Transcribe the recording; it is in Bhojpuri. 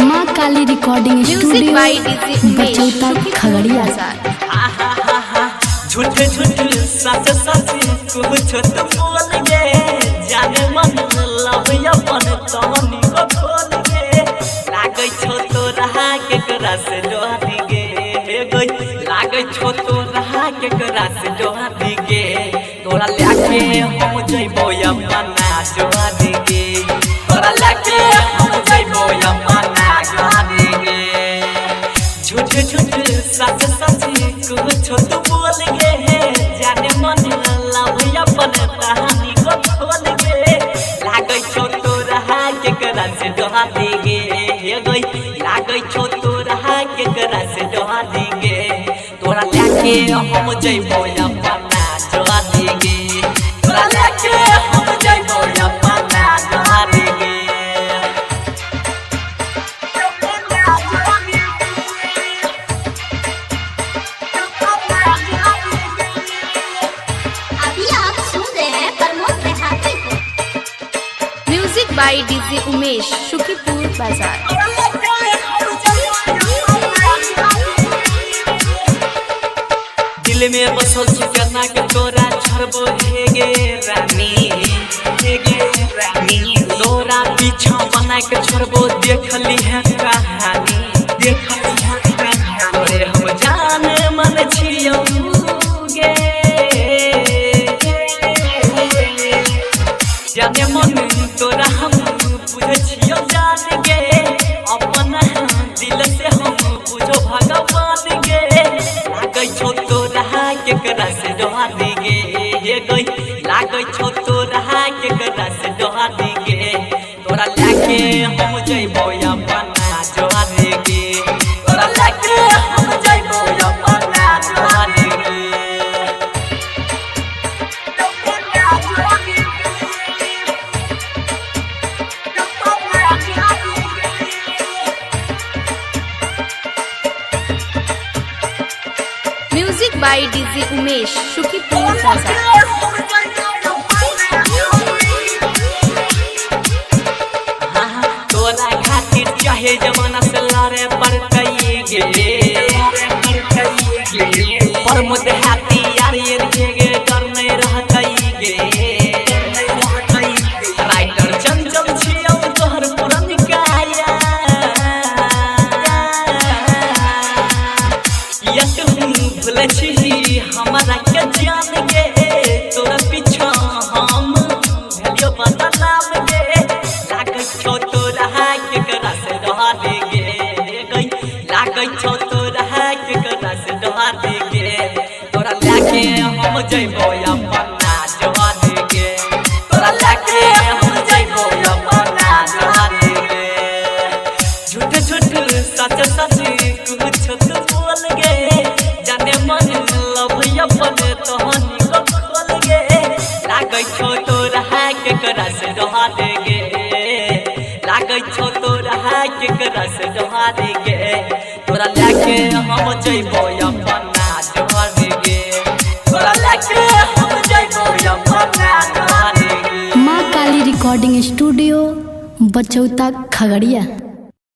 माँ काली रिकॉर्डिंग स्टूडियो बचौता खगड़िया। झूठे झूठे सच सच कुछ तो बोल गे जाने मन लव अपन तहनी को खोल गे लागै छो तो रहा के करा से डोहाती गे हे गई लागै छो तो रहा के करा से डोहाती गे तोरा लेके हम जइबो अपना डोहाती गे तोरा लेके हम जइबो अपना डोहाती गे झूठे झूठे सच सच कुछ तो बोल गे जाने मन लव अपन कहानी को खोल गे लागै छो तो रहा के करा से डोहाती गे हे गई लागै छो तो रहा के करा से डोहाती गे तोरा लेके हम जइबो अपना डोहाती गे तोरा लेके हम जइबो अपना डोहाती गे music by DJ Umesh Shukipur बाजार। दिल में बसल चिकना के तोरा छरबो हे गे रानी हे गे रानी तोरा पीछा बना के छरबो देखली है कहानी देखली है कहानी तोरे हम जाने मन छियौ गे जाने मन तोरा हम बुझ छियौ जान गे अपना दिल से हम बुझो भगवान गे लागै छो तो रहा के करा से डोहाती गे हे गई लागै छो तो रहा के करा से डोहाती गे तोरा लेके हम जइबो अपना डोहाती गे तोरा लेके हम जइबो अपना डोहाती गे music by DJ Umesh Shukipur बाजार। तोरा खातिर चाहे जमाना से लड़े पड़तई गे पर मुझे हाथी यार ये गे डर नहीं रहतई गे राइटर चंचल छियौ तोहर पुरन काया यत भूल छी हमारा के जान गे तोरा पीछा हम भेलियो बदनाम गे लागै छो तो रहा के करा से डोहाती गे गई लागै छो तो रहा के करा से डोहाती गे तोरा लेके हम जइबो अपना डोहाती गे तोरा लेके हम जइबो अपना डोहाती गे झूठ झूठ सच सच कुछ तो बोल गे जाने मन लव अपन तहनी को खोल गे लागै छो तो रहा के करा से डोहाती गे लागै छो तो रहा के करा से डोहाती गे तोरा लेके हम जइबो अपना डोहाती गे तोरा लेके हम जइबो अपना डोहाती गे। माँ काली रिकॉर्डिंग स्टूडियो बचौता खगड़िया।